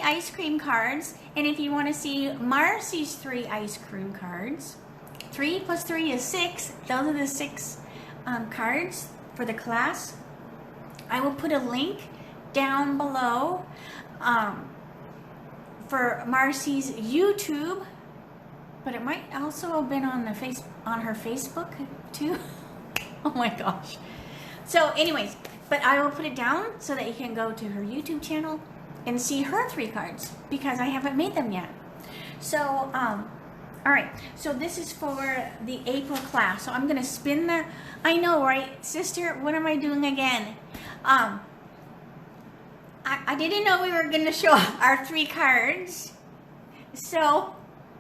ice cream cards. And if you want to see Marcy's 3 ice cream cards, 3 plus 3 is 6. Those are the 6 cards for the class. I will put a link down below for Marcy's YouTube, but it might also have been on her Facebook too. Oh my gosh. So anyways, but I will put it down so that you can go to her YouTube channel and see her 3 cards because I haven't made them yet. So all right, so this is for the April class. So I'm gonna spin the, I know, right, sister, what am I doing again? I didn't know we were gonna show our 3 cards. So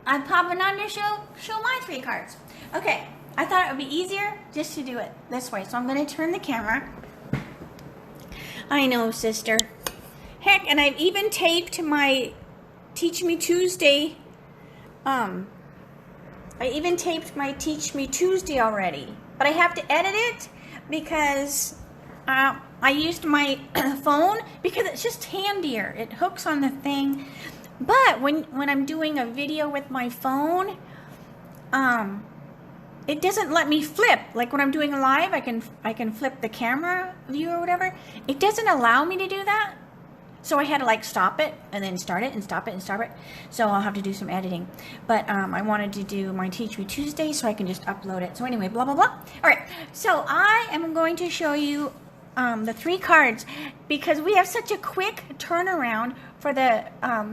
I'm popping on to show my 3 cards. Okay, I thought it would be easier just to do it this way. So I'm gonna turn the camera. I know, sister. Heck, and I've even taped my Teach Me Tuesday. I even taped my Teach Me Tuesday already, but I have to edit it because I used my phone because it's just handier. It hooks on the thing. But when I'm doing a video with my phone, it doesn't let me flip. Like when I'm doing a live, I can flip the camera view or whatever. It doesn't allow me to do that. So I had to like stop it and then start it and stop it and start it. So I'll have to do some editing. But I wanted to do my Teach Me Tuesday so I can just upload it. So anyway, blah, blah, blah. All right. So I am going to show you the 3 cards because we have such a quick turnaround for the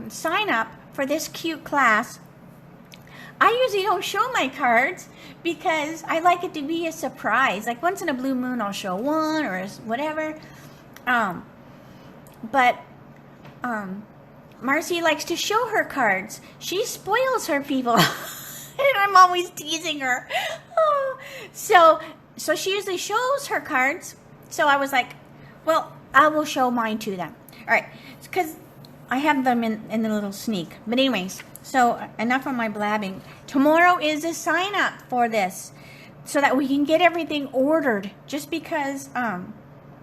sign up for this cute class. I usually don't show my cards because I like it to be a surprise. Like once in a blue moon, I'll show one or whatever. But Marcy likes to show her cards. She spoils her people. And I'm always teasing her. Oh. So she usually shows her cards. So I was like, well, I will show mine to them. All right. Because I have them in the little sneak. But anyways, so enough of my blabbing. Tomorrow is a sign up for this so that we can get everything ordered. Just because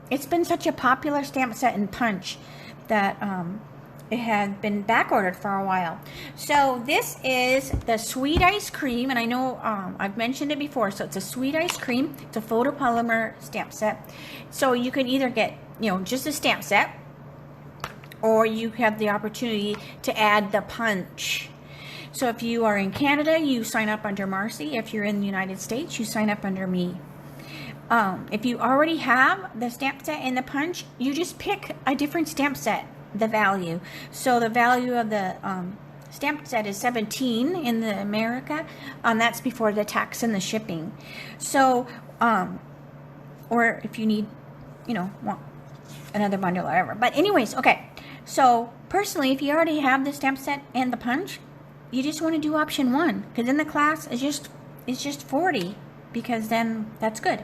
it's been such a popular stamp set and punch that it had been back ordered for a while. So this is the sweet ice cream, and I know I've mentioned it before. So it's a sweet ice cream. It's a photopolymer stamp set. So you can either get, just a stamp set, or you have the opportunity to add the punch. So if you are in Canada, you sign up under Marcy. If you're in the United States, you sign up under me. If you already have the stamp set and the punch, you just pick a different stamp set, the value. So the value of the stamp set is $17 in the America. That's before the tax and the shipping. So, or if you need, want another bundle or whatever. But anyways, okay. So personally, if you already have the stamp set and the punch, you just want to do option 1 because in the class it's just 40 because then that's good.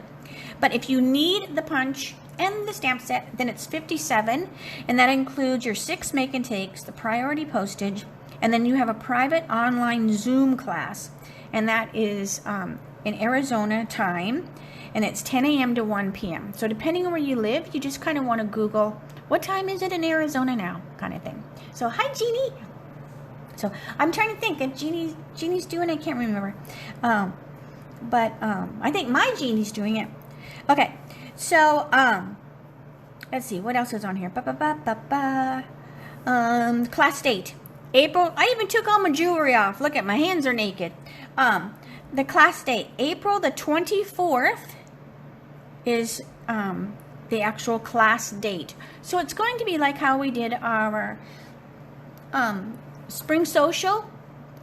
But if you need the punch and the stamp set, then it's 57, and that includes your 6 make and takes, the priority postage, and then you have a private online Zoom class, and that is in Arizona time, and it's 10 a.m. to 1 p.m. So depending on where you live, you just kind of want to Google, what time is it in Arizona now, kind of thing. So hi, Jeannie. So I'm trying to think if Jeannie's doing it. I can't remember. But I think my Jeannie's doing it. Okay, so let's see what else is on here. Class date, April. I even took all my jewelry off. Look at my hands are naked. The class date, April the 24th, is the actual class date. So it's going to be like how we did our spring social,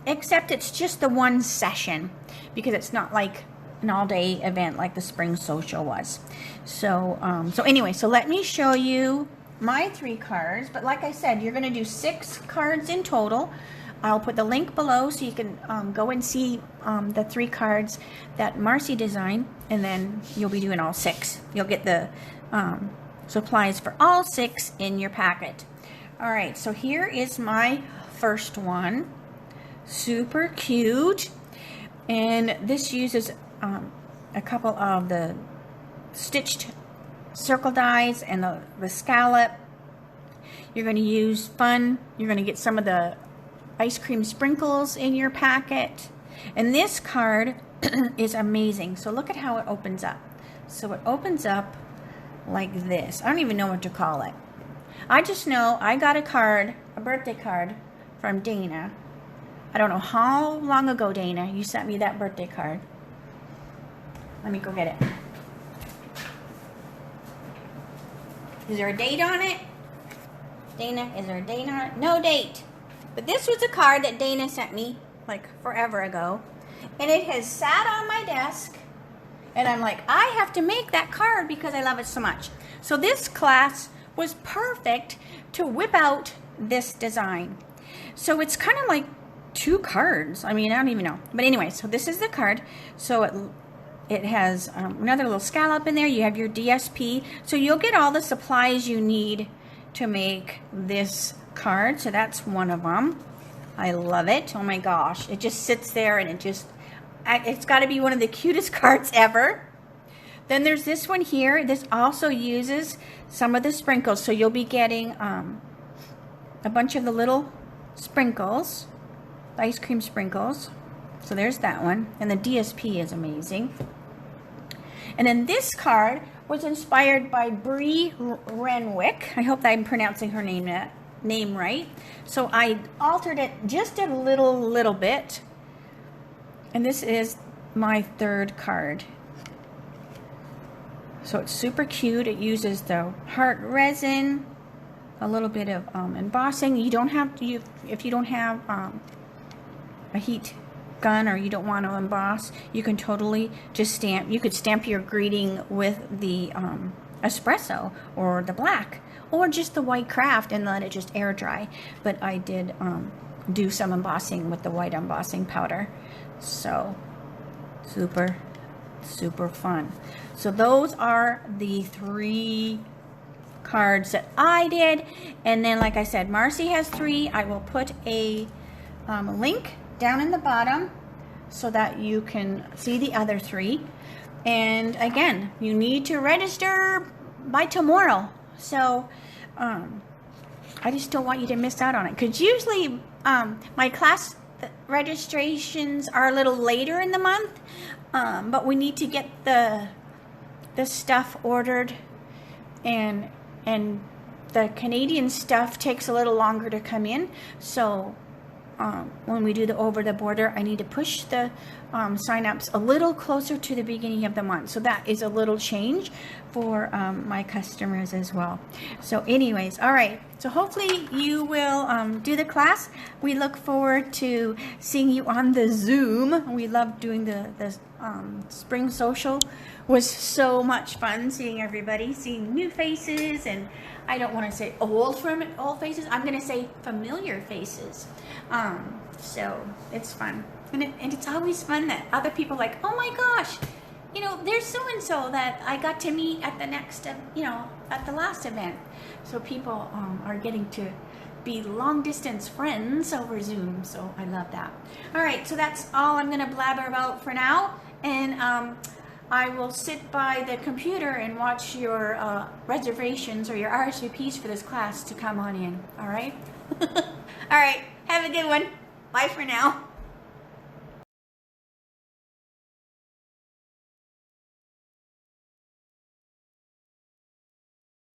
except it's just the one session because it's not like an all-day event like the spring social was. So anyway, so let me show you my 3 cards. But like I said, you're going to do 6 cards in total. I'll put the link below so you can go and see the 3 cards that Marcy designed, and then you'll be doing all 6. You'll get the supplies for all 6 in your packet. All right, so here is my first one. Super cute. And this uses a couple of the stitched circle dies and the scallop. You're going to use fun. You're going to get some of the ice cream sprinkles in your packet. And this card is amazing. So look at how it opens up. So it opens up like this. I don't even know what to call it. I just know I got a card, a birthday card from Dana. I don't know how long ago, Dana, you sent me that birthday card. Let me go get it. Is there a date on it? Dana, is there a date on it? No date. But this was a card that Dana sent me like forever ago. And it has sat on my desk. And I'm like, I have to make that card because I love it so much. So this class was perfect to whip out this design. So it's kind of like 2 cards. I mean, I don't even know. But anyway, so this is the card. So it has another little scallop in there. You have your DSP. So you'll get all the supplies you need to make this card. So that's one of them. I love it. Oh my gosh. It just sits there and it's got to be one of the cutest cards ever. Then there's this one here. This also uses some of the sprinkles. So you'll be getting a bunch of the little sprinkles, ice cream sprinkles. So there's that one. And the DSP is amazing. And then this card was inspired by Bree Renwick. I hope that I'm pronouncing her name right. So I altered it just a little bit. And this is my 3rd card. So it's super cute. It uses the heart resin, a little bit of embossing. You don't have to, if you don't have a heat gun or you don't want to emboss, you can totally just stamp. You could stamp your greeting with the espresso or the black or just the white craft and let it just air dry. But I did do some embossing with the white embossing powder. So super fun. So those are the 3 cards that I did. And then like I said, Marcy has 3. I will put a link down in the bottom so that you can see the other 3. And again, you need to register by tomorrow. So I just don't want you to miss out on it, because usually my class registrations are a little later in the month, but we need to get the stuff ordered, and the Canadian stuff takes a little longer to come in. So when we do the over the border, I need to push the sign-ups a little closer to the beginning of the month. So that is a little change for my customers as well. So anyways, all right. So hopefully you will do the class. We look forward to seeing you on the Zoom. We love doing the spring social. Was so much fun seeing everybody, seeing new faces, and I don't want to say old faces. I'm going to say familiar faces. So it's fun, and it's always fun that other people are like, oh my gosh, you know, there's so and so that I got to meet at the next, at the last event. So people are getting to be long distance friends over Zoom. So I love that. All right, so that's all I'm going to blabber about for now, and I will sit by the computer and watch your reservations or your RSVPs for this class to come on in. All right? All right. Have a good one. Bye for now.